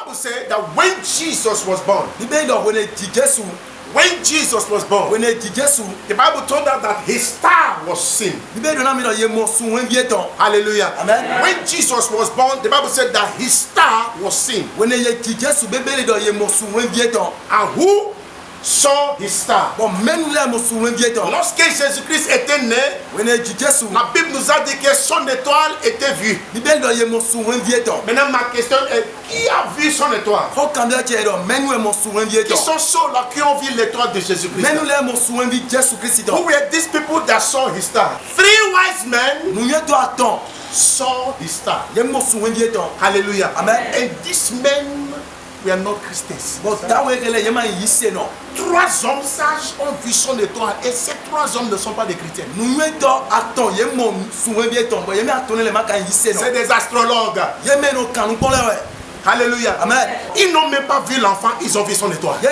Bible says that when Jesus was born, when Jesus was born, the Bible told us that his star was seen. Hallelujah. Amen. When Jesus was born, the Bible said that his star was seen. And who saw his star? Lorsque Jésus-Christ était né, la Bible nous a dit que son étoile était vue. Maintenant ma question est, qui a vu son étoile? Qui sont ceux-là qui ont vu l'étoile de Jésus-Christ? Who were these people that saw his star? 3 wise men saw his star. Hallelujah. Amen. And these men were not Christians. 3 hommes sages ont vu son étoile et ces 3 hommes ne sont pas des chrétiens. C'est des astrologues. Alléluia. Amen. Ils n'ont même pas vu l'enfant, ils ont vu son étoile. Et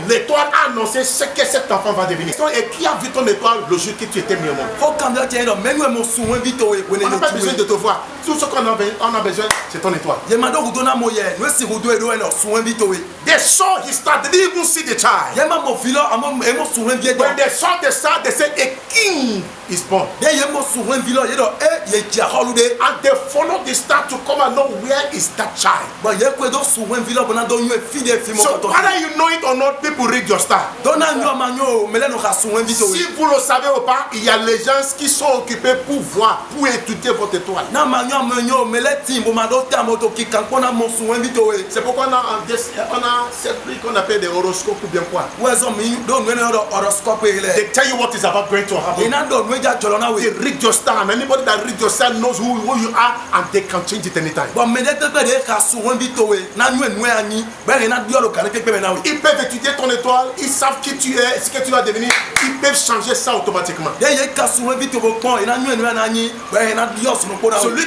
l'étoile a annoncé ce que cet enfant va devenir. Et qui a vu ton étoile le jour que tu étais mis au monde? On n'a pas besoin de te voir. Tout ce qu'on a besoin, c'est ton étoile. They saw his star, they didn't even see the child. When they saw the star, they said a king is born. And they followed the star to come and know where is that child. So whether you know it or not, people read your star. Si vous le savez ou pas, il y a les gens qui sont occupés pour voir, pour étudier votre étoile. C'est pourquoi on a cette truc qu'on appelle des horoscopes ou bien quoi. They tell you what is about going to happen. They read your star, and anybody that reads your star knows who you are, and they can change it anytime. Ils peuvent étudier ton étoile, ils savent qui tu es, ce que tu vas devenir, ils peuvent changer ça automatiquement. Celui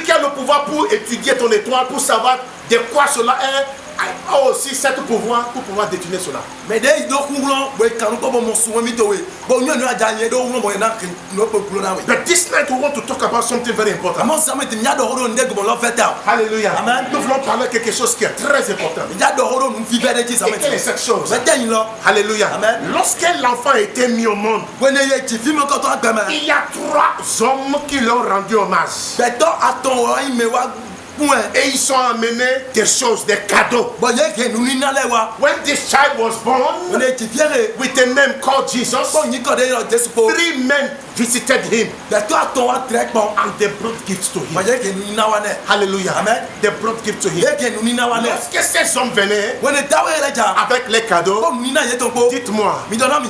qui a le pouvoir pour étudier ton étoile, pour savoir de quoi cela est, a aussi cet pouvoir pour pouvoir détourner cela. But this night we want to talk about something very important. Hallelujah. Amen. Nous voulons parler de quelque chose qui est très important. Et quelle est cette chose? Alléluia. Amen. Lorsque l'enfant a été mis au monde, il y a 3 hommes qui l'ont rendu hommage. Et ils sont amenés des choses, des cadeaux. When this child was born with a name called Jesus, 3 men visited him and they brought gifts to him. Hallelujah. Amen. They brought gifts to him. Lorsque ces hommes venaient avec les cadeaux, dites-moi,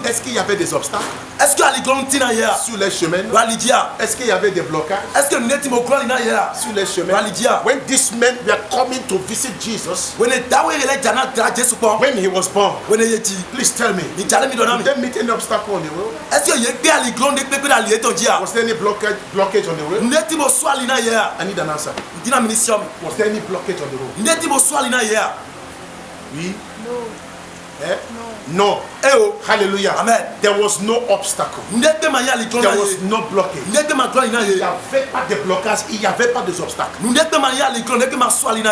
est-ce qu'il y avait des obstacles sur les chemins? Est-ce qu'il y avait des blocages sur les chemins? When these men were coming to visit Jesus, when he was born, please tell me, did they meet any obstacle on the road? Was there any blockage on the road? I need an answer. Was there any blockage on the road? Oui. No. Eh? No. No. Hallelujah. Amen. There was no obstacle. There was no blockage. Il n'y avait pas de blocage, il n'y avait pas d'obstacle.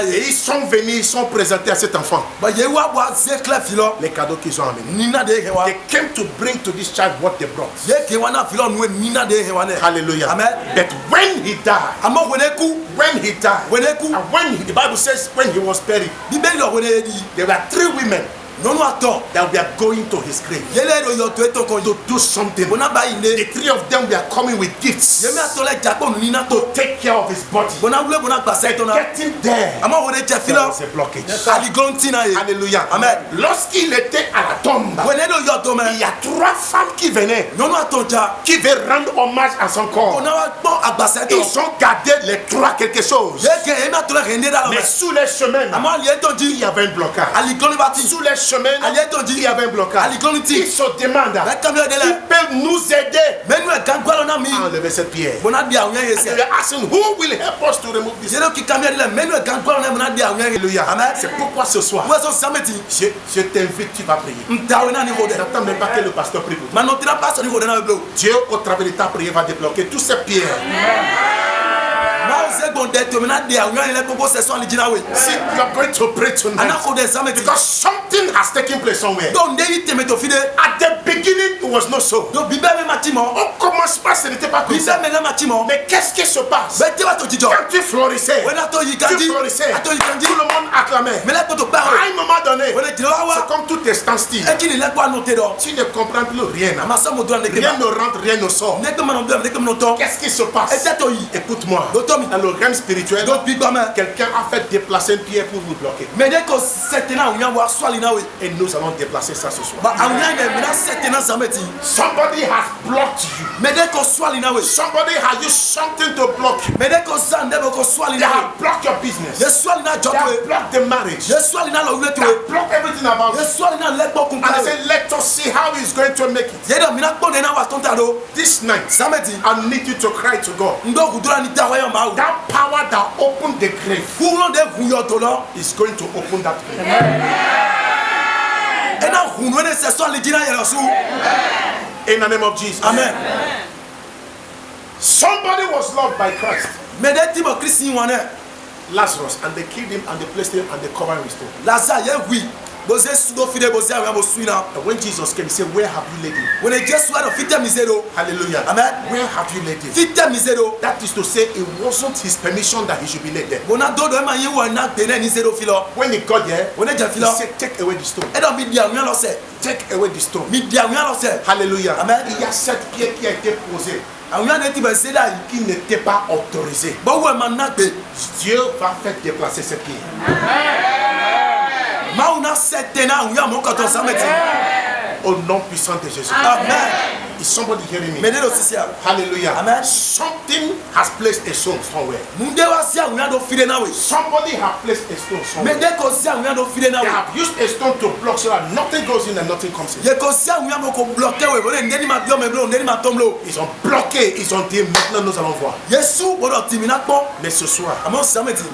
Et ils sont venus, ils sont présentés à cet enfant les cadeaux qu'ils ont amenés. They came to bring to this child what they brought. Hallelujah. Amen. But when he died, and when the Bible says when he was buried, there were 3 women that we are going to his grave to do something. The 3 of them were coming with gifts to take care of his body. Getting there, there was a blockage. Hallelujah. Amen. Lorsqu'il était à la tombe, il y a 3 femmes qui venaient, qui veulent rendre hommage à son corps. Ils ont gardé les 3 quelque chose. Mais sous les chemins, il y avait un blocage. Sous les chemins, il y avait un blocage. Ils se demandent qui peut nous aider à enlever cette pierre. They were asking, who will help us to remove this? Alléluia. C'est pourquoi ce soir, je t'invite, tu vas prier. N'attends même pas que le pasteur prie pour toi. Dieu, au travers de ta prière, va débloquer toutes ces pierres. See, you are going to pray tonight because something has taken place somewhere. At the beginning, it was not so. Au commencement, ce n'était pas comme ça. Mais qu'est-ce qui se passe? Quand tu florissais, tout le monde acclamait. À un moment donné, c'est comme tout est standstill. Tu ne comprends plus rien. Rien ne rentre, rien ne sort. Qu'est-ce qui se passe? Écoute-moi. Dans le règne spirituel, quelqu'un a fait déplacer une pierre pour vous bloquer. Et nous allons déplacer ça ce soir. Somebody has blocked you. Somebody has used something to block you. They have blocked your business. They have blocked the marriage. They have blocked everything about you. And they say, let us see how he's going to make it. This night, I need you to cry to God. That power that opened the grave is going to open that grave. In the name of Jesus. Amen. Somebody was loved by Christ. Lazarus, and they killed him and they placed him and they covered him with stone. And when Jesus came, he said, where have you laid him? Hallelujah. Amen. Where have you laid him? That is to say, it wasn't his permission that he should be laid there. When he got there, he said, take away the stone. Take away the stone. Hallelujah. Amen. Il y a cette pierre qui a été posée, qui n'était pas autorisée. Dieu va faire déplacer cette pierre. Au nom puissant de Jésus. Amen. Is somebody hearing me? Hallelujah. Amen. Something has placed a stone somewhere. Somebody has placed a stone somewhere. They have used a stone to block so that nothing goes in and nothing comes in. Ils ont bloqué, ils ont dit maintenant nous allons voir. Mais ce soir,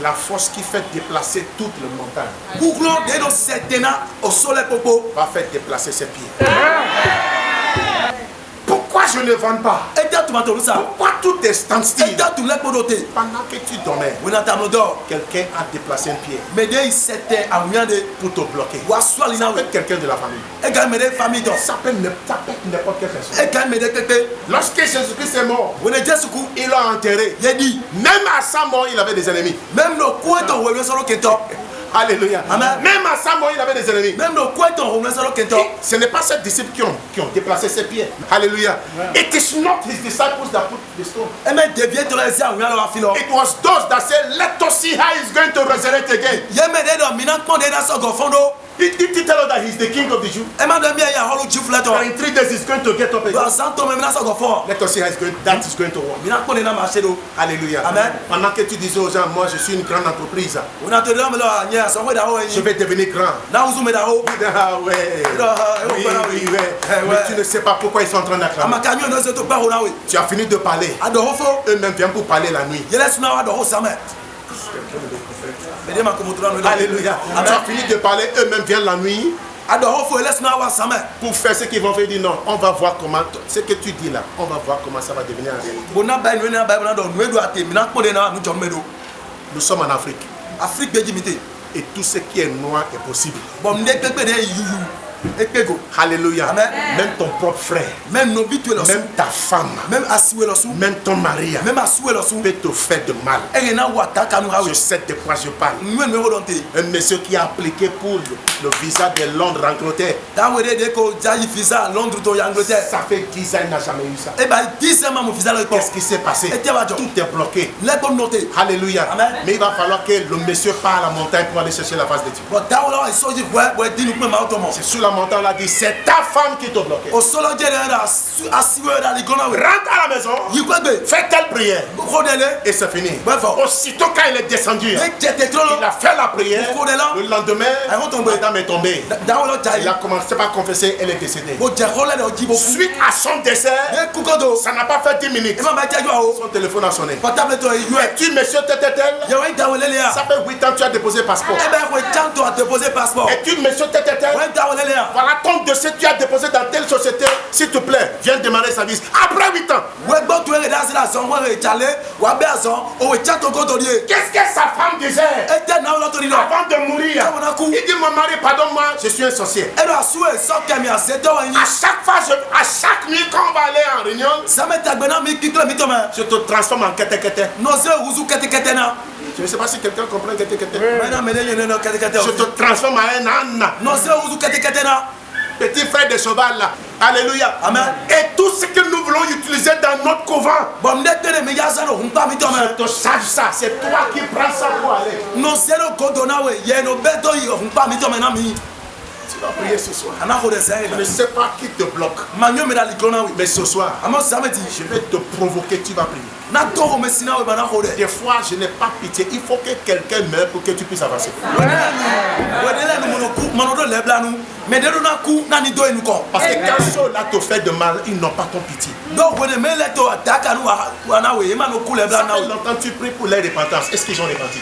la force qui fait déplacer toute le montagne va faire déplacer ses pieds. Pourquoi je ne vends pas? Pourquoi tout est standstill? Pendant que tu dormais, quelqu'un a déplacé un pied pour te bloquer. Ça peut être quelqu'un de la famille. Ça peut être n'importe quelle personne. Lorsque Jésus-Christ est mort, il l'a enterré. Même à sa mort, il avait des ennemis. Alléluia. Amen. Même à sa mort, il avait des ennemis. Ce n'est pas ses disciples qui ont déplacé ses pieds. Alléluia. It is not his disciples that put the stone. It was those that said, let us see how he's going to resurrect again. Did he tell us that he's the king of the Jews? And in 3 days he's going to get up again. Let us see how that is going to work. Alléluia. Amen. Pendant que tu disais aux gens, moi je suis une grande entreprise. Je vais devenir grand. Ah ouais. Oui. Mais tu ne sais pas pourquoi ils sont en train d'acclamer. Tu as fini de parler. Eux-mêmes viennent pour parler la nuit. Alléluia. Tu as fini de parler, eux-mêmes viennent la nuit pour faire ce qu'ils vont faire. Dire non, on va voir comment ce que tu dis là, on va voir comment ça va devenir en réalité. Nous sommes en Afrique. Et tout ce qui est noir est possible. Alléluia. Amen. Même ton propre frère, même ta femme, même ton mari peut te faire de mal. Je sais de quoi je parle. Un monsieur qui a appliqué pour le visa de Londres en Angleterre. Ça fait 10 ans il n'a jamais eu ça. Qu'est-ce qui s'est passé? Tout est bloqué. Alléluia. Amen. Mais il va falloir que le monsieur part à la montagne pour aller chercher la face de Dieu. C'est sur la montagne, on a dit, c'est ta femme qui t'a bloqué. Rentre à la maison, fais telle prière et c'est fini. Aussitôt quand il est descendu, il a fait la prière. Le lendemain, madame est tombée. Il a commencé à confesser, elle est décédée. Suite à son décès, ça n'a pas fait 10 minutes. Son téléphone a sonné. Tu monsieur tel, ça fait 8 ans que tu as déposé passeport. Et tu monsieur tel, voilà ton dossier, tu as déposé dans telle société. S'il te plaît, viens demander démarrer sa vie après 8 ans. Qu'est-ce que sa femme disait avant de mourir? Il dit, mon mari, pardonne-moi, je suis un sorcier. À chaque fois, à chaque nuit, quand on va aller en réunion, je te transforme en kete-kete. Je ne sais pas si quelqu'un comprend kete-kete. Je te transforme en un âne. Petit frère de cheval là. Alléluia. Amen. Et tout ce que nous voulons utiliser dans notre couvent, je te charge ça. C'est toi qui prends ça pour aller. Tu vas prier ce soir. Je ne sais pas qui te bloque. Mais ce soir, je vais te provoquer, tu vas prier. Des fois, je n'ai pas pitié. Il faut que quelqu'un meure pour que tu puisses avancer. Parce que quand ceux-là te fait de mal, ils n'ont pas ton pitié. Ça fait longtemps tu pries pour les repentance. Est-ce qu'ils ont repenti?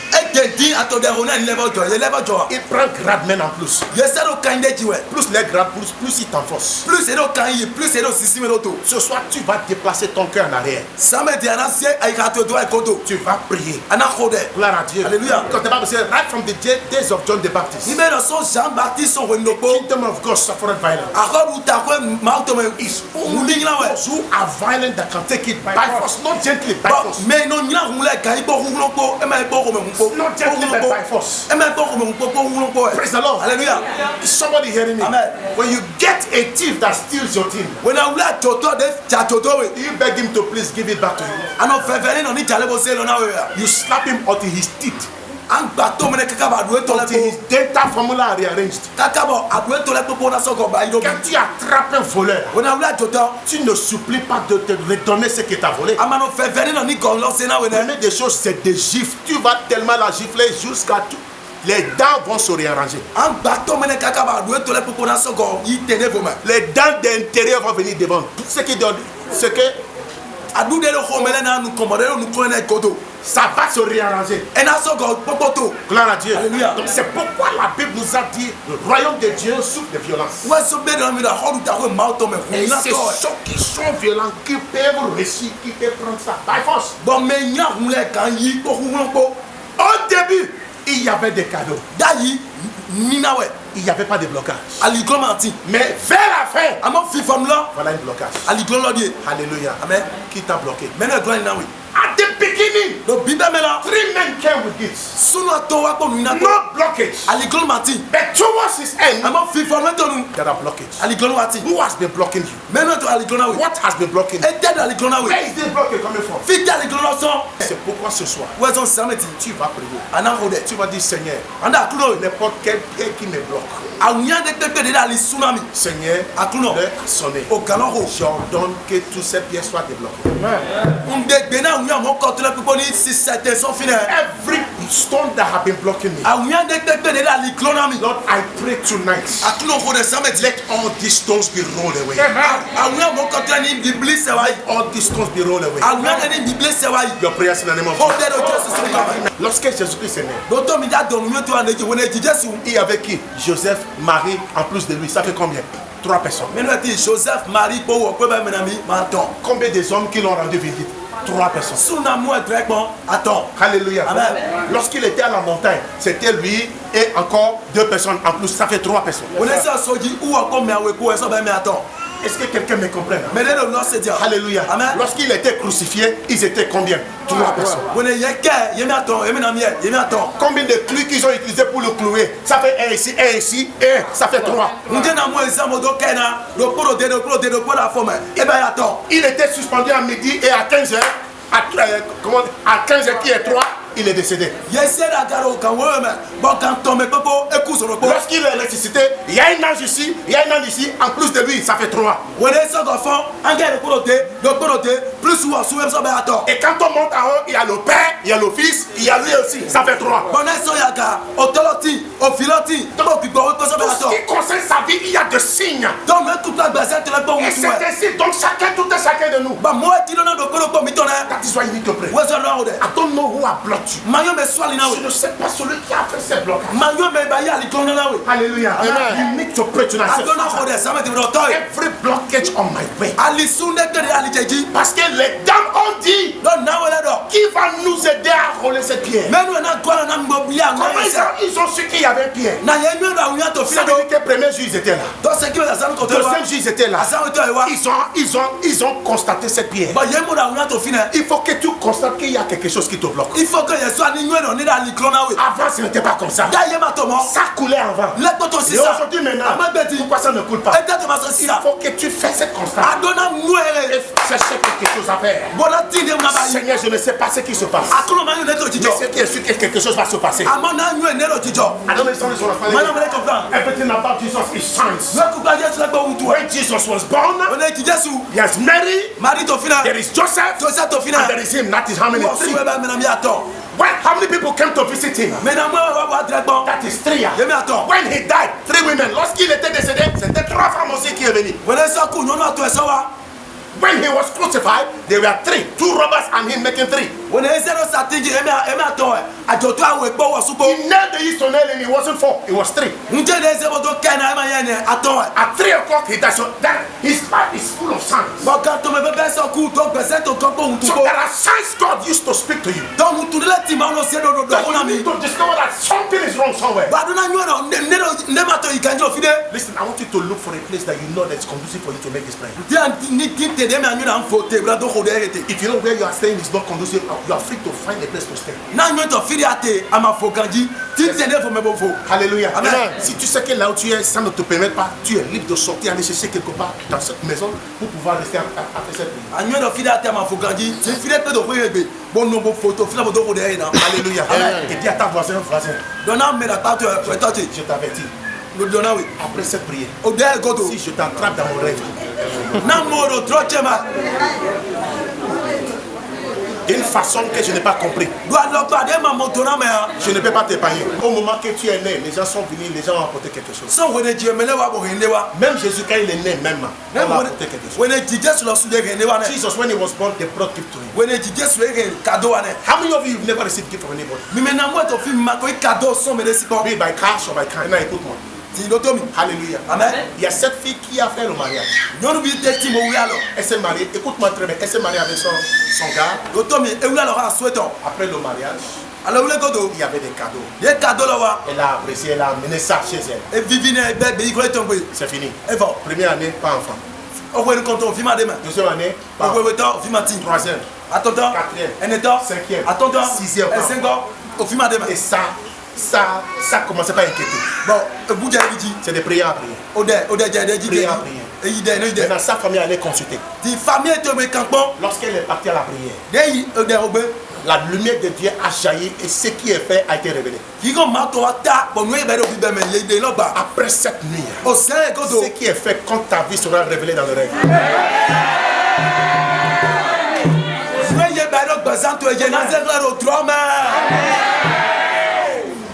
Ils prennent grade même en plus. Plus les grades, plus ils t'enfoncent. Ce soir, tu vas déplacer ton cœur en arrière. Tu vas prier. Gloire à Dieu. Alléluia. Quand right from the days of John the Baptist, the kingdom of God suffered violence. It's only those who are violent that can take it by force, not gently, by force. Not gently, but by force. Praise the Lord. Hallelujah. Is somebody hearing me? Amen. When you get a thief that steals your thing, you beg him to please give it back to you. You slap him until his teeth, until his dental formula are rearranged. Quand tu attrapes un voleur, tu ne supplies pas de te redonner ce que tu as volé. Première des choses, c'est des gifles. Tu vas tellement la gifler jusqu'à tout. Les dents vont se réarranger. Les dents d'intérieur vont venir devant. Ce qui donne, ce que ça va se réarranger. Gloire à Dieu. Donc c'est pourquoi la Bible nous a dit le royaume de Dieu souffre de violence. Et c'est ceux qui sont violents qui peuvent réussir, qui peuvent prendre ça by force. Au début, il y avait des cadeaux. Il n'y avait pas de blocage. Mais vers la fin, voilà un blocage. Alléluia. Amen. Qui t'a bloqué? At the beginning, 3 men came with gifts. No blockage. But towards his end, there are blockage. Who has been blocking you? What has been blocking you? Where is this blockage coming from? C'est pourquoi ce soir, tu vas prier. Tu vas dire, Seigneur, n'importe quel qui me bloque, Seigneur, l'heure a sonné. J'ordonne que toutes ces pièces soient débloquées. Every stone that have been blocking me, Lord, I pray tonight, let all these stones be rolled away. Let all these stones be rolled away. Your prayers in the name of Jesus. Lorsque Jésus-Christ est né, il y avait qui? Joseph, Marie, en plus de lui, ça fait combien? 3 personnes. Combien des hommes qui l'ont rendu visite? 3 personnes. Alléluia. Lorsqu'il était à la montagne, c'était lui et encore 2 personnes en plus, ça fait 3 personnes. Est-ce que quelqu'un me comprend? Alléluia. Lorsqu'il était crucifié, ils étaient combien? 3 personnes. Combien de clous qu'ils ont utilisé pour le clouer? Ça fait un ici, et ça fait 3. Il était suspendu à midi et à 15h. À 15h qui est 3, il est décédé. Lorsqu'il est ressuscité, il y a un ange ici, il y a un ange ici, en plus de lui, ça fait 3. Plus souvent, souvent, ça va attendre. Et quand on monte en haut, il y a le Père, il y a le Fils, il y a lui aussi. Ça fait 3. Bon, ça, il y a Otoloti, Ophiloti. Donc, tout ce qui concerne sa vie, il y a des signes. Donc, même toute la base, et c'est ainsi. Donc, chacun, tout un chacun de nous. Bah, moi, tu n'en as pas that is why you need to pray. I don't know who has blocked you. Je ne sais pas celui qui a fait ces blocages. Alléluia. You need to pray tonight. Every blockage on my way. Parce que les dames ont dit qui va nous aider à rouler cette pierre. Comment ils ont su qu'il y avait une pierre? Ça veut dire que le premier jour ils étaient là. Deuxième jour ils étaient là. Ils ont constaté cette pierre. Il faut que tu constates qu'il y a quelque chose qui te bloque. Avant ce n'était pas comme ça. Ça coulait avant. Et aujourd'hui maintenant, pourquoi ça ne coule pas? Il faut que tu fasses cette constat. Et chercher quelque chose à faire. Seigneur, je ne sais pas ce qui se passe. Mais ce qui est sûr que quelque chose va se passer. I don't know if somebody's gonna find it. Everything about Jesus is science. When Jesus was born, yes, Mary, there is Joseph, and there is him. That is how many? Three. How many people came to visit him? That is 3. When he died, 3 women. Lorsqu'il était décédé, c'était 3 femmes aussi qui est venu. When he was crucified, there were 3. 2 robbers and him making 3. He nailed the nail and it wasn't 4, it was 3. At 3 o'clock he died. So that his life is full of signs. So there are signs God used to speak to you. That you need to discover that something is wrong somewhere. Listen, I want you to look for a place that you know that's conducive for you to make this prayer. If you know where you are staying is not conducive, you are free to find a place to stay. Alléluia. Amen. Si tu sais que là où tu es, ça ne te permet pas, tu es libre de sortir, aller chercher quelque part dans cette maison pour pouvoir rester après cette prière. Alléluia. Et dis à ta voisin. Je t'avertis. Après cette prière, si je t'entrape dans mon rêve, d'une façon que je n'ai pas compris, je ne peux pas t'épargner. Au moment que tu es né, les gens sont venus, les gens ont apporté quelque chose. Même Jésus, quand il est né, même, on a apporté quelque chose. Jesus, when he was born, they brought gift to him. How many of you have never received gift from anybody? Be it by cash or by kind. Now, écoute-moi. Alléluia. Amen. Il y a cette fille qui a fait le mariage. Elle s'est mariée, écoute-moi très bien, elle s'est mariée avec son gars. Après le mariage, il y avait des cadeaux. Elle a apprécié, elle a amené ça chez elle. C'est fini. Première année, pas enfant. Deuxième année, pas enfant. Troisième. Quatrième. Cinquième. Sixième. Et ça commençait pas à inquiéter. Bon, c'est des prières à prier. Maintenant, sa famille allait consulter. Lorsqu'elle est partie à la prière, la lumière de Dieu a jailli et ce qui est fait a été révélé. Après cette nuit, ce qui est fait contre ta vie sera révélé dans le rêve.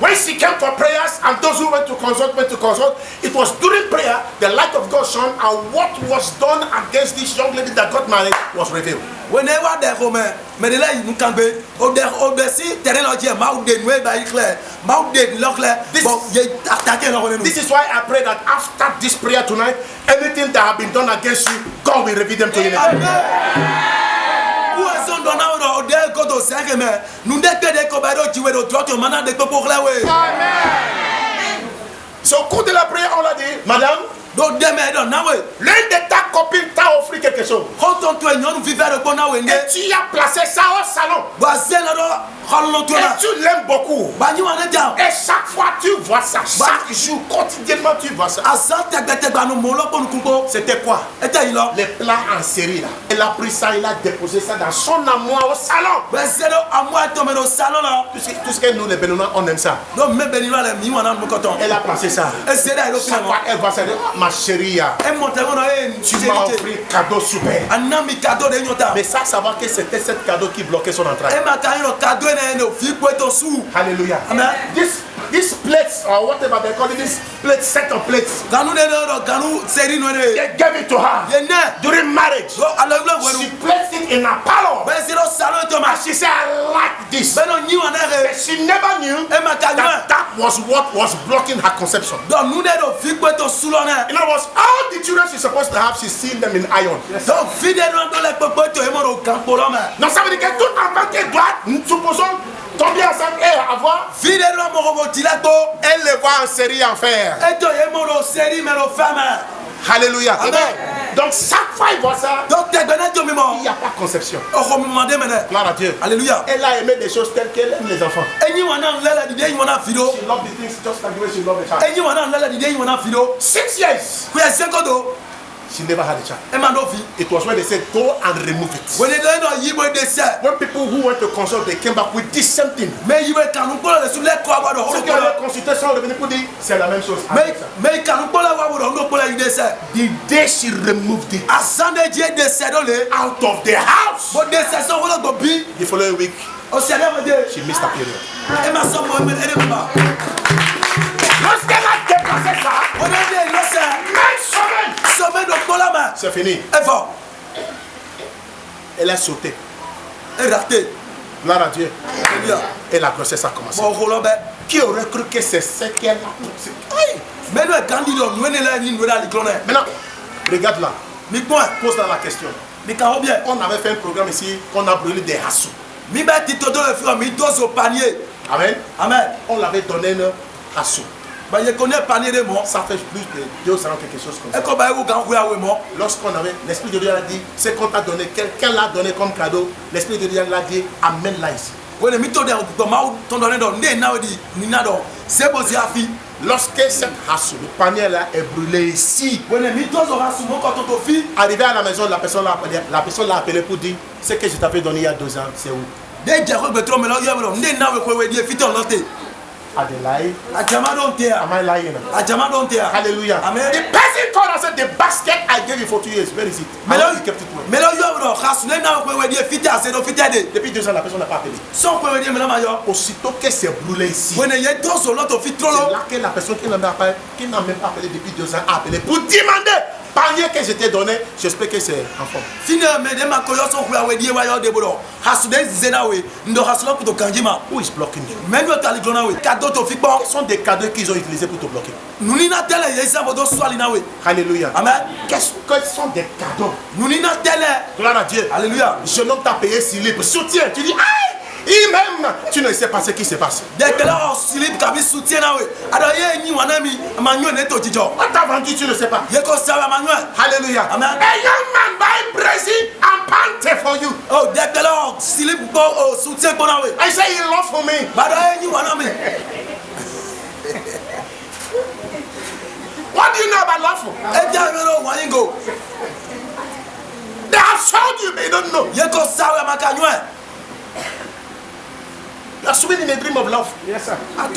When she came for prayers and those who went to consult, it was during prayer the light of God shone and what was done against this young lady that got married was revealed. This is why I pray that after this prayer tonight, anything that have been done against you, God will reveal them to you. So, au cours de la prière, on l'a dit, madame, l'une de ta copine t'a offert quelque chose. Et tu as placé ça au salon. Et tu l'aimes beaucoup. Et chaque fois tu vois ça, chaque jour, quotidiennement tu vois ça. C'était quoi? Les plats en série là. Elle a pris ça, il a déposé ça dans son armoire au salon. Tout ce que nous les Béninois on aime ça. Elle a pensé ça. Chaque fois elle va se dire, oh, ma chérie, tu m'as offert un cadeau super. Mais ça va que c'était ce cadeau qui bloquait son entrée. Alléluia. Amen. This plates or whatever they call it, this plate set of plates. They gave it to her during marriage. She placed it in her parlor. And she said, I like this. But she never knew that was what was blocking her conception. In other words, all the children she's supposed to have, she's seen them in iron. Donc, ça veut dire que tout enfant qui doit, supposons, tomber ensemble et avoir, elle les voit en série en fer. Alléluia. Amen. Donc chaque fois il voit ça, il n'y a pas de conception. Gloire à Dieu. Alléluia. Elle a aimé des choses telles qu'elle aime les enfants. She love the things just like the way she love the child. 6 years. She never had a child. It was when they said, go and remove it. When people who went to consult, they came back with this same thing. Ceux qui avaient consulté sont revenus pour dire, c'est la même chose. The day she removed it out of the house, the following week, she missed her period. Lorsqu'elle a dépassé ça, c'est fini. Elle a sauté. Gloire à Dieu. Et la grossesse a commencé. Qui aurait cru que c'est ce qu'elle a? Maintenant, regarde là. Pose là la question. On avait fait un programme ici qu'on a brûlé des hassous. Amen. Amen. On l'avait donné un hassou. Ça fait plus de 2 ans quelque chose comme ça. Lorsqu'on avait, l'Esprit de Dieu a dit, ce qu'on t'a donné, quelqu'un l'a donné comme cadeau, l'Esprit de Dieu l'a dit, amène-la ici. Lorsque cette hassou, le panier là est brûlé ici, arrivé à la maison, la personne l'a appelé pour dire, ce que je t'avais donné il y a 2 ans, c'est où? Adelaide. Am I lying? Hallelujah. Amen. The person called and said, the basket I gave you for 2 years, where is it? You kept it well. Depuis 2 ans, la personne n'a pas appelé. Aussitôt que c'est brûlé ici, c'est là que la personne qui n'a même pas appelé depuis 2 ans a appelé pour demander. Panier que je t'ai donné, j'espère que c'est en forme. Who is blocking you? Quels sont des cadeaux qu'ils ont utilisés pour te bloquer? Alléluia. Amen. Quels sont des cadeaux? Gloire à Dieu. Alléluia. Je n'ai pas payé si libre. Soutien. Tu dis, aïe! Même, tu ne sais pas ce qui se passe. On t'a vendu, tu ne sais pas. Alléluia. Amen. A young man buy bracelet and pant for you. I say he love for me. What do you know about love? They have showed you, they don't know. You are swimming in a dream of love. Yes, sir. And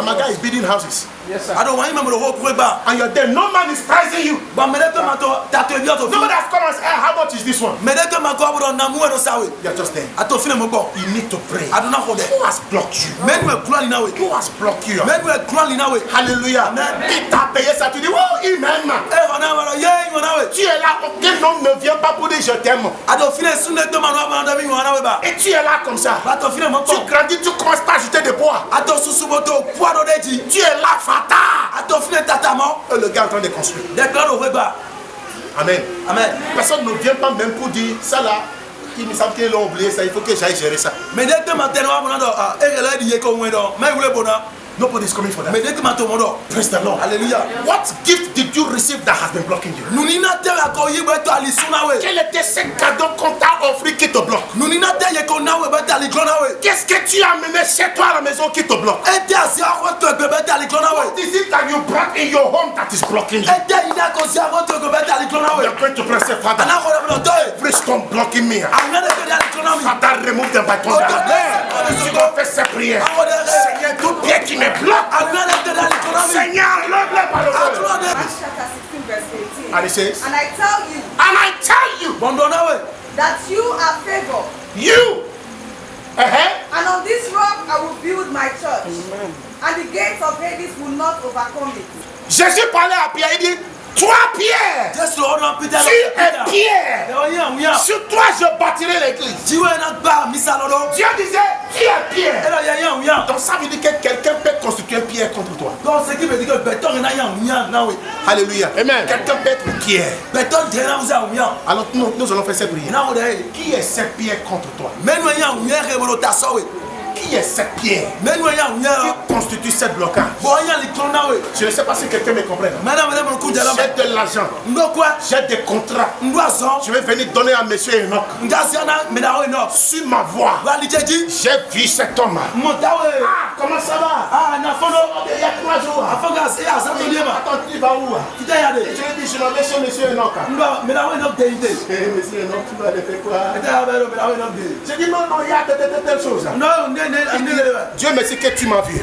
my guy is building houses. Yes, sir. And you're there. No man is pricing you. Nobody has come and said, hey, how much is this one? You're just there. You need to pray. Who has blocked you? Who has blocked you? Hallelujah. Il t'a payé ça. Tu dis, oh, amen. Tu es là. Aucun homme ne vient pas pour dire je t'aime. Et tu es là comme ça. Tu grandis, tu commences à ajouter des bois. Tu es là, fata. Et le gars est en train de construire. Amen. Amen. Personne ne vient pas même pour dire ça là. Il me semble qu'ils l'ont oublié ça. Il faut que j'aille gérer ça. Nobody is coming for that. Mais dès que ma tomodo. Praise the Lord. Alléluia. What gift did you receive that has been blocking you? Nous n'ina te accueillir beto ali sunawe. Quel était ce cadeau qu'on t'a offert qui te bloque? Nous n'ina te yekonawe beto ali glonawe. Qu'est-ce que tu as amené chez toi à la maison qui te bloque? Ete asi akwa to beto ali glonawe. What is it that you brought in your home that is blocking you? Ete ina ko si akwa to beto ali glonawe. You are going to pray, say, Father, Ana ko le beto. please stop blocking me. Ana de ali glonawe. Father, remove them by thunder. Tu vas faire ces prières. Seigneur, tout pied qui me bloque. Seigneur, lève-le par le feu. Acts chapter 16 verse 18. And he says, And I tell you that you are favored. you, And on this rock I will build my church. And the gates of Hades will not overcome it. Jésus parlait à Pierre, il dit, toi Pierre, tu es Pierre. Sur toi je bâtirai l'église. Dieu disait, tu es Pierre. Donc ça veut dire que quelqu'un peut constituer Pierre contre toi. Alléluia. Amen. Quelqu'un peut être Pierre. Alors nous allons faire cette prière. Qui est cette pierre contre toi? Qui est cette pierre qui constitue cette blocage? Je ne sais pas si quelqu'un me comprend. J'ai de l'argent, j'ai des contrats. Je vais venir donner à monsieur Enoch. Sur ma voie, j'ai vu cet homme. Comment ça va? Il y a 3 jours. Attends, tu vas où? Je lui ai dit, je m'en vais chez monsieur Enoch. Monsieur Enoch, tu vas aller faire quoi? J'ai dit, non, il y a telle chose. Dieu merci que tu m'as vu.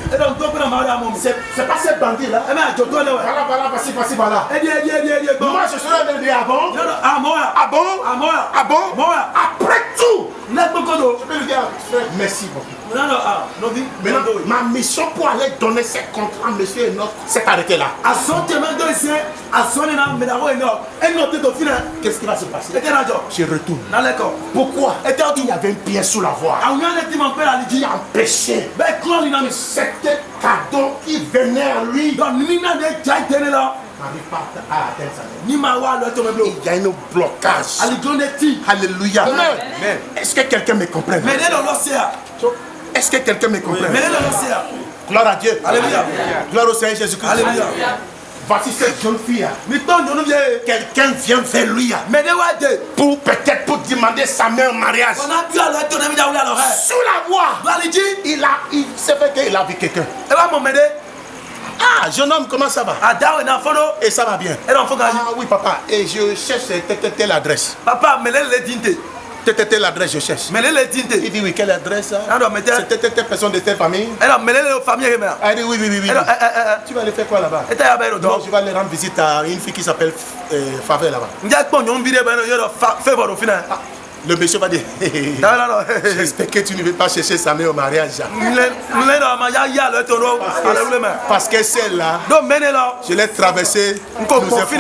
C'est pas ce bandit là. Voilà, voici, voilà. Moi je serai de dire ah bon? Après tout, je peux lui dire merci beaucoup. Maintenant, ma mission pour aller donner ces contrats à monsieur Enoch s'est arrêtée là. Qu'est-ce qui va se passer? Je retourne. Pourquoi? Il y avait une pierre sous la voie qui empêchait c'était cadeau qui venait à lui. N'arrive pas à atteindre ça. Il y a un blocage. Alléluia. Est-ce que quelqu'un me comprend? Est-ce que quelqu'un me comprend? Gloire à Dieu. Alléluia. Gloire au Seigneur Jésus-Christ. Alléluia. Voici cette jeune fille. Quelqu'un vient vers lui pour peut-être pour demander sa main en mariage. Sous la voie, il s'est fait qu'il a vu quelqu'un. Ah, jeune homme, comment ça va? Et ça va bien. Ah oui, papa. Et je cherche telle adresse. Telle adresse, je cherche. Il dit oui, quelle adresse? C'était telle personne de telle famille. Elle dit oui. Tu vas aller faire quoi là-bas? Non, je vais aller rendre visite à une fille qui s'appelle Faveur là-bas. Le monsieur va dire, j'espère que tu ne veux pas chercher sa mère au mariage. Parce que celle-là, je l'ai traversée plusieurs fois.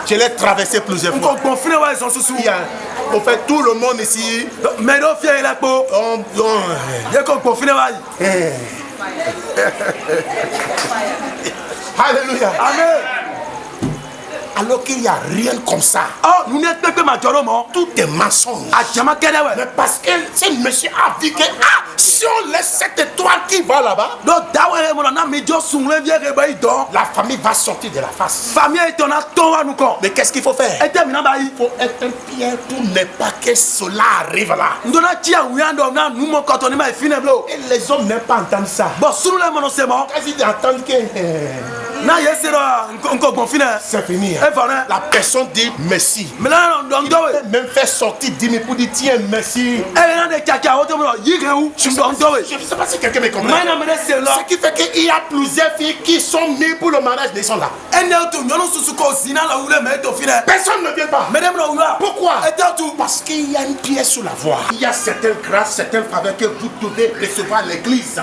Je l'ai traversée plusieurs fois. On fait tout le monde ici. Alléluia. Amen. Alors qu'il n'y a rien comme ça. Tout est mensonge. Mais parce que ce monsieur a dit que si on laisse cette étoile qui va là-bas, la famille va sortir de la face. Mais qu'est-ce qu'il faut faire? Il faut être un pierre pour ne pas que cela arrive là. Et les hommes n'aiment pas entendre ça. Quand ils entendent que c'est fini. La personne dit merci. Il peut même faire sortir 10 000 pour dire tiens merci. Je ne sais pas si quelqu'un me comprend. Ce qui fait qu'il y a plusieurs filles qui sont mises pour le mariage, mais ils sont là. Personne ne vient pas. Pourquoi? Parce qu'il y a une pièce sous la voie. Il y a certaines grâces, certaines faveurs que vous devez recevoir à l'église.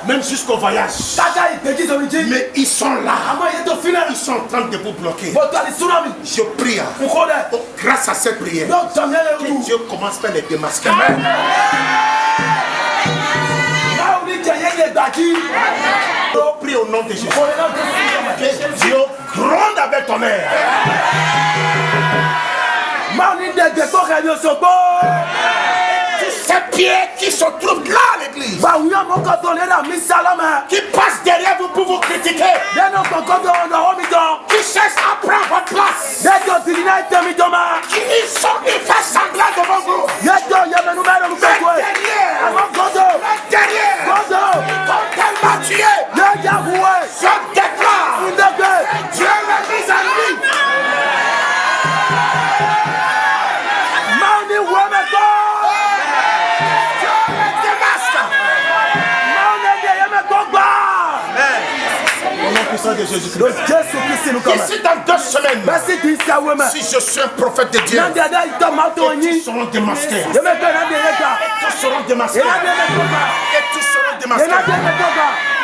Même jusqu'au voyage. Mais ils sont là. Ils sont en train de vous bloquer. Je prie. Grâce à cette prière, que Dieu commence par les démasquer. Je prie au nom de Jésus. Que Dieu gronde avec ton air. ces pieds qui se trouvent là à l'église, qui passent derrière vous pour vous critiquer, qui cherchent à prendre votre place, qui fait semblant devant vous. Derrière, quand elle m'a tué, je déclare Dieu l'a mis en vie. De Jésus-Christ. Ici dans 2 semaines, si je suis un prophète de Dieu, tous seront démasqués. Tous seront démasqués. Tous seront démasqués.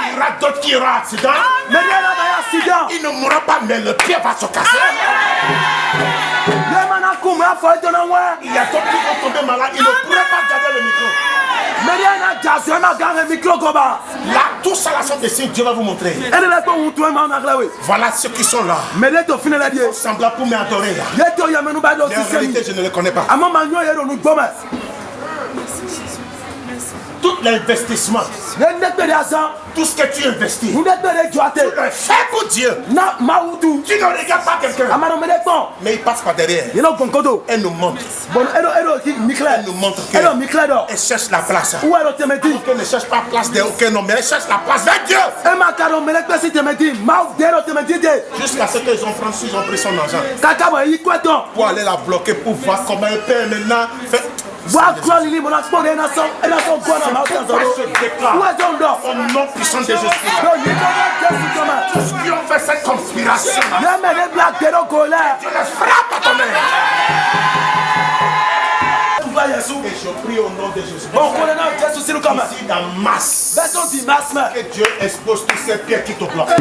Il y aura d'autres qui auront accident. Il ne mourra pas, mais le pied va se casser. Il y a d'autres qui vont tomber malades. Ils ne pourraient pas garder le micro. Là, tout ça, la sorte de signes, Dieu va vous montrer. Voilà ceux qui sont là. Ils sont là pour m'adorer. Mais en réalité, je ne les connais pas. Tout l'investissement, tout ce que tu investis, tu le fais pour Dieu. Tu ne regardes pas quelqu'un, mais il passe par derrière. Elle nous montre. Elle nous montre qu'elle cherche la place. Elle ne cherche pas la place d'aucun homme, mais elle cherche la place de Dieu. Jusqu'à ce qu'ils ont pris son argent pour aller la bloquer, pour voir comment elle peut maintenant faire. Au nom puissant de Jésus-Christ, tous qui ont fait cette conspiration, Dieu les frappe à ton œil. Et je prie au nom de Jésus. Ici dans masse, que Dieu expose tous ces pieds qui te bloquent.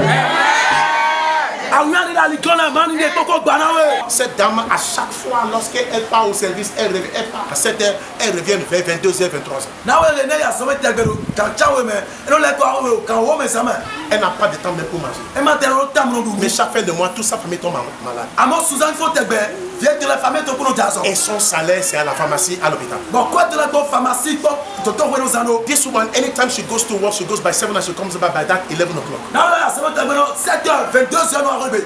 Cette dame, à chaque fois, lorsqu'elle part au service, elle part à 7h, elle revient vers 22h, 23h. Elle n'a pas de temps même pour manger. Mais chaque fin de mois, toute sa famille tombe malade. Et son salaire, c'est à la pharmacie, à l'hôpital. This woman, anytime she goes to work, she goes by 7 and she comes back by that 11 o'clock.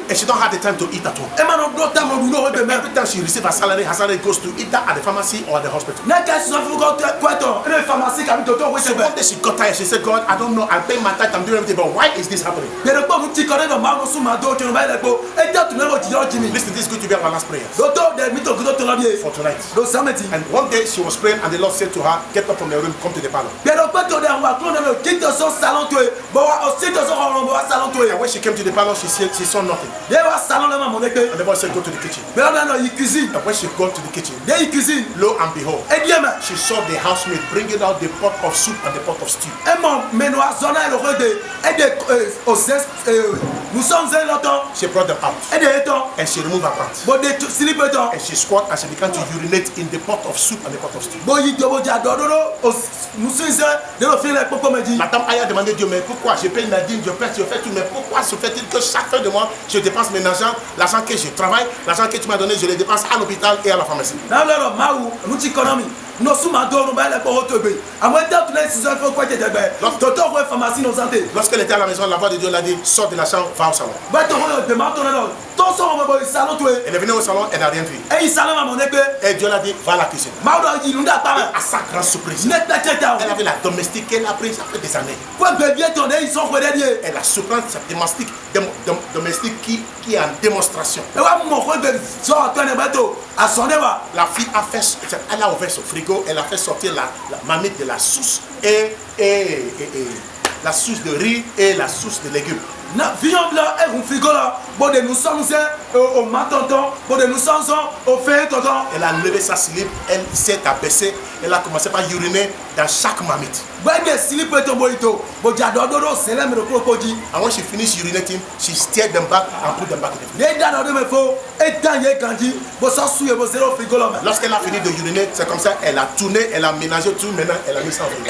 And she don't have the time to eat at home. Every time she receives her salary goes to either at the pharmacy or at the hospital. So one day she got tired. She said, God, I don't know. I pay my tithe, I'm doing everything, but why is this happening? Listen, this is going to be our last prayer for tonight. And one day she was praying and the Lord said to her, get up from your room, come to the parlor. And when she came to the parlor, she saw nothing. And the boy said, go to the kitchen. And when she got to the kitchen, lo and behold, she saw the housemaid bringing out the pot of soup and the pot of stew. She brought them out and she removed her pants and she squat and she began to urinate in the pot of soup and the pot of stew. Madame Aya demandé Dieu, mais pourquoi je paye ma dîme, je paye, je fais tout, mais pourquoi se fait-il que chaque fin de mois je dépense mes argent, l'argent que je travaille, l'argent que tu m'as donné, je le dépense à l'hôpital et à la pharmacie. Lorsqu'elle était à la maison, la voix de Dieu l'a dit, sors de la chambre, va au salon. Elle est venue au salon, elle n'a rien vu. Et Dieu l'a dit, va à la cuisine. Et à sa grande surprise, elle avait la domestique qu'elle a prise après des années. Et la surprise, cette domestique qui est en démonstration. La fille a fait, elle a ouvert son frigo, elle a fait sortir la marmite de la sauce et la sauce de riz et la sauce de légumes. Elle a levé sa slip, elle s'est abaissée, elle a commencé par uriner dans chaque marmite. And when she finished urinating, she stirred them back and put them back in the fridge. Lorsqu'elle a fini de uriner, c'est comme ça, elle a tourné, elle a ménagé tout, maintenant elle a mis ça en frigo.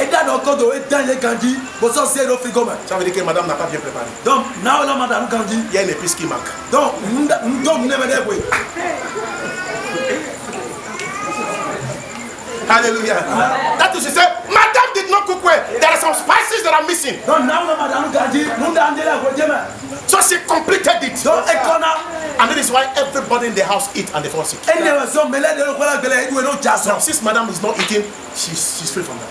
Ça veut dire que madame n'a pas bien préparé. Il y a une épice qui manque. Hallelujah. That is to say, Madam did not cook well. There are some spices that are missing. So she completed it. And that is why everybody in the house eat and they fall sick. Now, since Madame is not eating, she's free from that.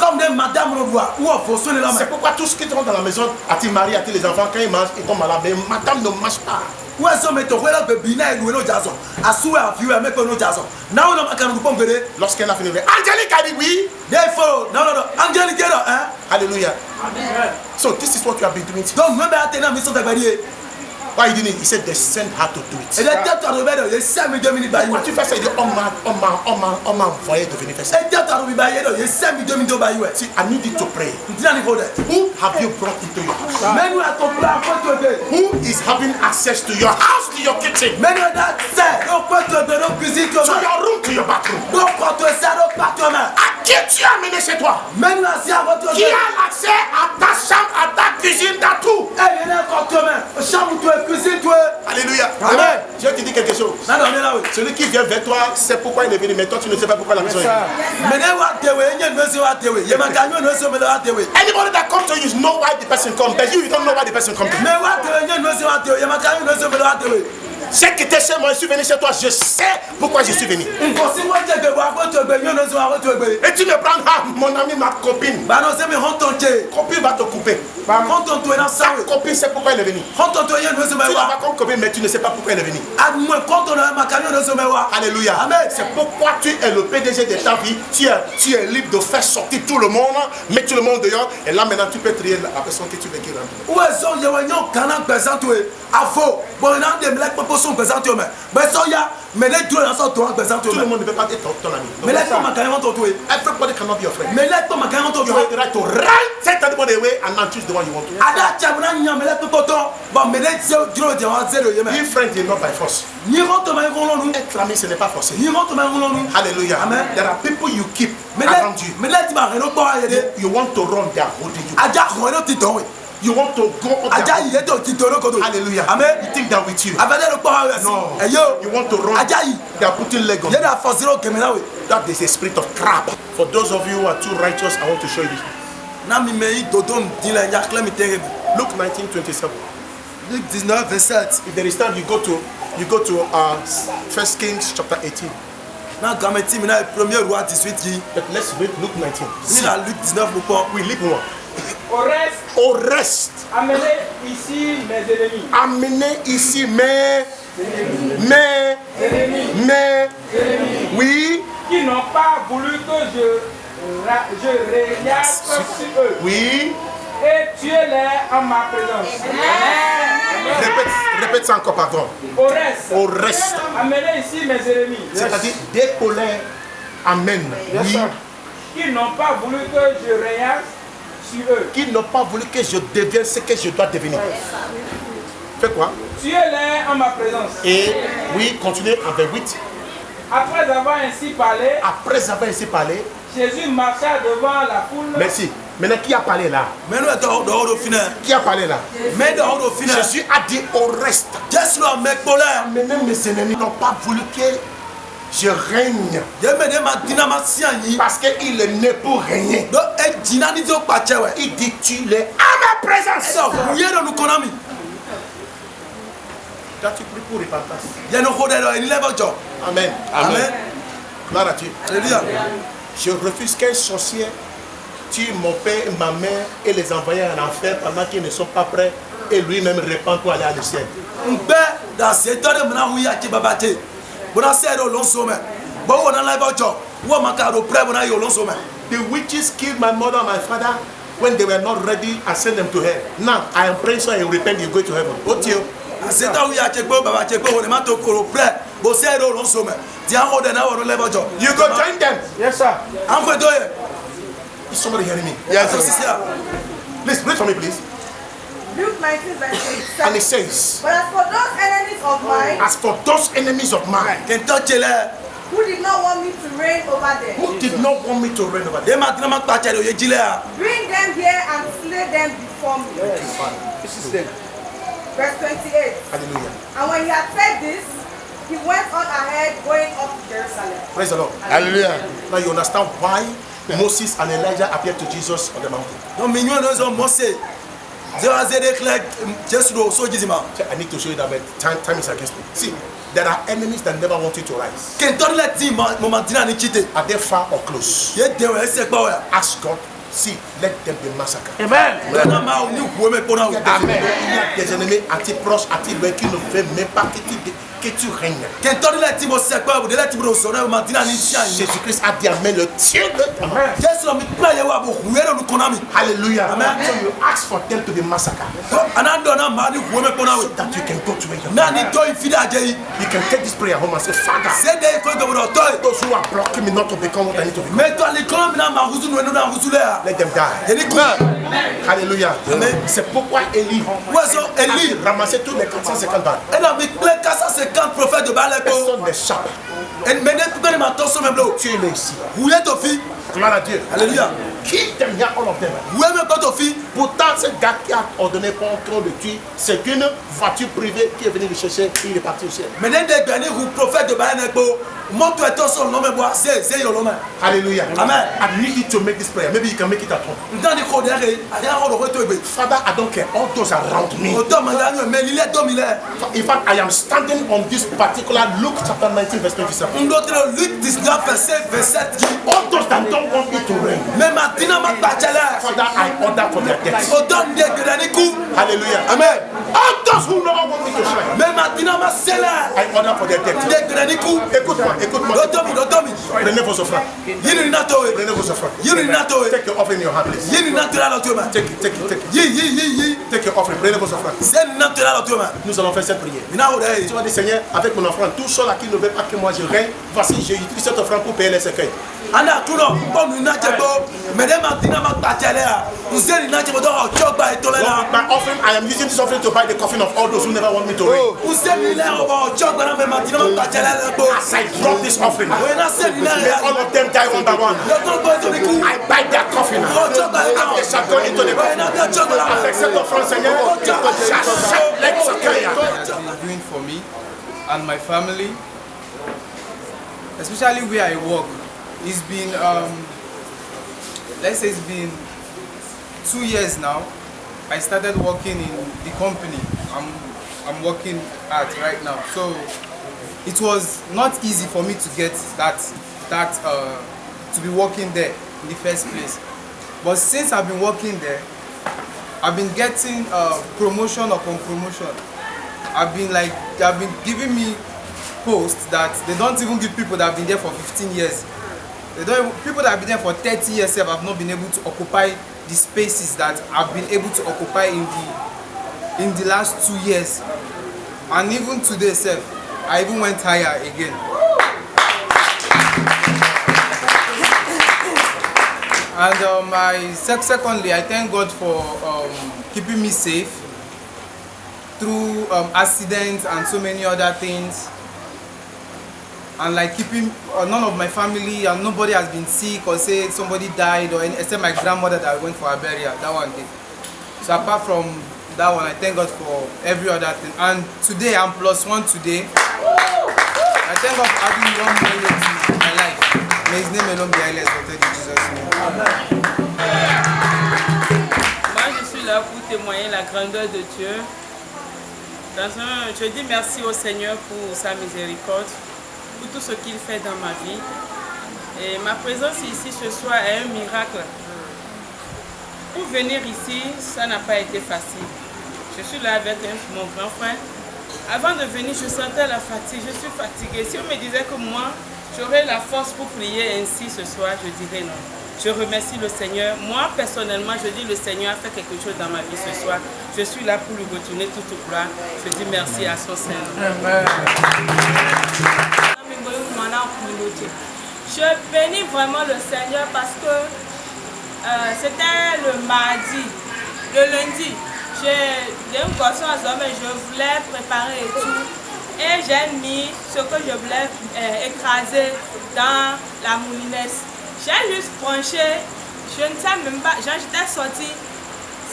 C'est pourquoi tout ce qui rentre dans la maison, a-t-il marié, a-t-il les enfants, quand ils mangent, ils tombent malades. Mais Madame ne mange pas. Lorsqu'elle a fini, Angélique a dit oui. Alléluia. So this is what you have been doing. Why he didn't? He said they sent her to do it. Quand tu fais ça, il dit on m'a envoyé de venir faire ça. See, I need you to pray. Who have you brought into your house? Who is having access to your house, to your kitchen, to your room, to your bathroom? À qui tu as amené chez toi? Qui a l'accès à ta chambre, à ta cuisine, à tout? Alléluia. Amen. Je te dis quelque chose. Celui qui vient vers toi, c'est pourquoi il est venu, mais toi tu ne sais pas pourquoi la maison est venue. Anybody that comes to you know why the person comes, but you don't know why the person comes to you. Ceux qui étaient chez moi, je suis venu chez toi, je sais pourquoi je suis venu. Et tu me prends, mon ami, ma copine. Copine va te couper. Ta copine sait pourquoi elle est venue. Tu l'as pas comme copine, mais tu ne sais pas pourquoi elle est venue. Alléluia. C'est pourquoi tu es le PDG de ta vie. Tu es libre de faire sortir tout le monde, mettre tout le monde dehors. Et là maintenant, tu peux trier la personne que tu veux qui rentre. Tout le monde ne peut pas être ton ami. Everybody cannot be your friend. You have the right to run, take everybody away, and not choose the one you want to. Be friends is not by force. Être ami, ce n'est pas forcé. Hallelujah. There are people you keep around you. You want to run, they are holding you. You want to go up there. Hallelujah. Amen. You think they're with you? No. You want to run. They are putting leg on you. That is a spirit of crab. For those of you who are too righteous, I want to show you this. Luke 19:27. Luc 19, verset. If there is time, you go to 1 Kings chapter 18. But let's read Luke 19. We leave one. Au reste, amenez ici mes ennemis. Amenez ici mes ennemis. Oui. Qui n'ont pas voulu que je regarde sur eux. Oui. Et tuez-les en ma présence. Répète ça encore, pardon. Au reste. Amenez ici mes ennemis. C'est-à-dire des colères. Amen. Oui. Qui n'ont pas voulu que je regarde sur eux. Qui n'ont pas voulu que je devienne ce que je dois devenir. Fais quoi? Tuez-les en ma présence. Et oui, continuez avec 8. Après avoir ainsi parlé, Jésus marcha devant la foule. Merci. Maintenant, qui a parlé là? Qui a parlé là? Jésus a dit au reste. Même mes ennemis n'ont pas voulu que je règne. Parce qu'il est né pour régner. Il dit tu l'es à ma présence. Là tu pries pour repentance. Amen. Amen. Gloire à Dieu. Je refuse qu'un sorcier tue mon père, ma mère et les envoyer en enfer pendant qu'ils ne sont pas prêts et lui-même répand pour aller à le ciel. The witches killed my mother and my father when they were not ready and sent them to hell. Now I am praying so you repent, you go to heaven. What you? You go join them. Yes, sir. Is somebody hearing me? Yes, sir. Please read for me, please. Luke 19, verse 8. And it says, But as for those enemies of mine, who did not want me to reign over them, bring them here and slay them before me. This is them. Verse 28. Hallelujah. And when he had said this, he went on ahead going up to Jerusalem. Praise the Lord. Hallelujah. Now you understand why Moses and Elijah appeared to Jesus on the mountain. Non, mais nous, nous sommes Mosé. Dieu a dit que Jésus doit aussi dire ma. I need to show you that, but time is against me. See, there are enemies that never want you to rise. Quand on l'a dit, maman dit n'a quitté. Are they far or close? Il est devant, c'est quoi ouais. Ask God. See, let them be massacred. Amen. Il y a des ennemis anti-proches, anti-loin qui ne veulent même pas que tu règnes. Quand on l'a dit, c'est quoi? Vous l'avez dit, vous savez, maman dit n'a ni tien. Jésus-Christ a dit amen, le tien. Jésus l'a mis plein de fois pour courir dans le konami. Hallelujah. Amen. So you ask for them to be massacred. Anandona mani kuome pona So that you can go to where you nani to infida ajeyi. You can take this prayer home and say, Father, C'est des fois que vous l'entendez. those who are blocking me not to become what I need to become, Mais toi les kolom na ma huzu no na huzu le. let them die. Eli ku. Hallelujah. Amen. C'est pourquoi Élie a ramassé tous les 450 balles. Et dans les 450 prophètes de Baal ko. Personne n'échappe. Et maintenant tout le monde attention même là. Tu es ici. Où est ton fils? Gloire à Dieu. Alléluia. Kill them here, all of them. Où est même ton fils? Pourtant, ce gars qui a ordonné pour qu'on le tue, c'est qu'une voiture privée qui est venue le chercher, il est parti au ciel. Maintenant des derniers prophètes de Baal ko. Montre attention non mais moi c'est yoloma. Hallelujah. Amen. I need you to make this prayer. Maybe you can make it at home. Dans les kodere, rien on le retrouve. Father, I don't care. All those around me. Autant mandano mais il est domilé. In fact, I am standing on this particular Luke chapter 19 verse 27. Un autre Luc 19 verset 27 dit All those that don't want me to reign, mais maintenant ma bachelor. Father, I order for their death. Autant de derniers coups. Hallelujah. Amen. All those who never want me to shine, Mais maintenant ma cela. I order for their death. Des derniers coups. Écoute-moi, écoute-moi. L'automi. Prenez vos offrandes. Yini natowe. Prenez vos offrandes. Yini natowe. Take your offering in your hand, please. Yini natola l'automi. Take it, take it, take it. Yi. Take your offering. Prenez vos offrandes. C'est natola l'automi. Nous allons faire cette prière. Mina ode. Tu vas dire, Seigneur, avec mon offrande, tous ceux là qui ne veulent pas que moi je règne, voici, j'ai utilisé cette offrande pour payer les cercueils. Ana tuno bon nous n'avons pas mais des maintenant ma bachelor. Nous allons n'avons pas donc chokba et tolela. My offering, I am using this offering to buy the coffin of all those who never want me to reign. Nous allons là on chokba mais maintenant ma bachelor. As I drop this offering, When I said may all of them die one by one. I buy their coffin. And they shall go into the coffin. Avec cette offrande, Seigneur, j'achète les cercueils. Has been doing for me and my family, especially where I work. It's been, let's say it's been 2 years now. I started working in the company I'm working at right now. So it was not easy for me to get to be working there in the first place. But since I've been working there, I've been getting promotion upon promotion. They've been giving me posts that they don't even give people that have been there for 15 years. People that have been there for 30 years have not been able to occupy the spaces that I've been able to occupy in the last 2 years. And even today, I even went higher again. And secondly, I thank God for keeping me safe through accidents and so many other things. And like keeping none of my family and nobody has been sick or say somebody died or except my grandmother that went for a burial. That one did. So apart from that one, I thank God for every other thing. And today I'm +1 today. I thank God for adding 1 more year to my life. May His name alone be highly exalted in Jesus' name. Moi je suis là pour témoigner la grandeur de Dieu. Je dis merci au Seigneur pour sa miséricorde, pour tout ce qu'il fait dans ma vie. Et ma présence ici ce soir est un miracle. Pour venir ici, ça n'a pas été facile. Je suis là avec mon grand frère. Avant de venir, je sentais la fatigue, je suis fatiguée. Si on me disait que moi, j'aurais la force pour prier ainsi ce soir, je dirais non. Je remercie le Seigneur. Moi, personnellement, je dis le Seigneur a fait quelque chose dans ma vie ce soir. Je suis là pour lui retourner toute gloire. Je dis merci à son Seigneur. Je bénis vraiment le Seigneur parce que c'était le mardi, le lundi. J'ai une boisson à soir, mais je voulais préparer et tout. Et j'ai mis ce que je voulais écraser dans la moulinette. J'ai juste branché, je ne sais même pas, j'étais sortie.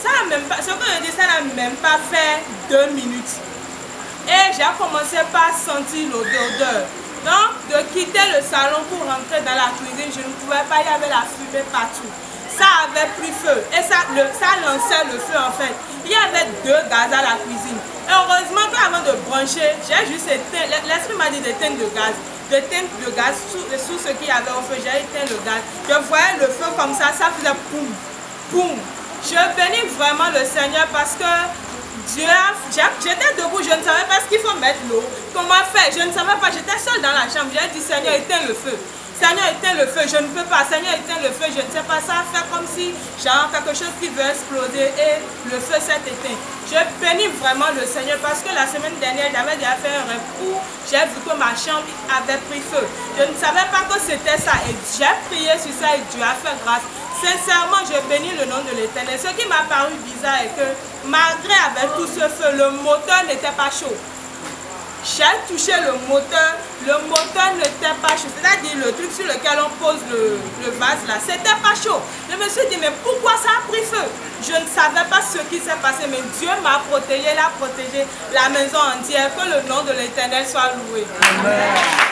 Ça n'a même pas, ce que je dis, ça n'a même pas fait 2 minutes. Et j'ai commencé par sentir l'odeur. Donc, de quitter le salon pour rentrer dans la cuisine, je ne pouvais pas, il y avait la fumée partout. Ça avait pris feu et ça lançait le feu en fait. Il y avait 2 gaz à la cuisine. Et heureusement qu'avant de brancher, j'ai juste éteint, l'esprit m'a dit d'éteindre le gaz. D'éteindre le gaz sous ce qu'il y avait au feu, j'ai éteint le gaz. Je voyais le feu comme ça faisait poum, poum. Je bénis vraiment le Seigneur parce que j'étais debout, je ne savais pas ce qu'il faut mettre l'eau. Comment faire? Je ne savais pas, j'étais seule dans la chambre. J'ai dit, Seigneur, éteins le feu. Seigneur, éteins le feu, je ne peux pas. Seigneur, éteins le feu, je ne sais pas. Ça fait comme si, genre, quelque chose qui veut exploser et le feu s'est éteint. Je bénis vraiment le Seigneur parce que la semaine dernière, j'avais déjà fait un rêve où j'ai vu que ma chambre avait pris feu. Je ne savais pas que c'était ça et j'ai prié sur ça et Dieu a fait grâce. Sincèrement, je bénis le nom de l'Éternel. Ce qui m'a paru bizarre est que malgré avec tout ce feu, le moteur n'était pas chaud. J'ai touché le moteur n'était pas chaud. C'est-à-dire le truc sur lequel on pose le vase là, c'était pas chaud. Je me suis dit, mais pourquoi ça a pris feu? Je ne savais pas ce qui s'est passé, mais Dieu m'a protégé, il a protégé la maison entière. Que le nom de l'Éternel soit loué. Amen.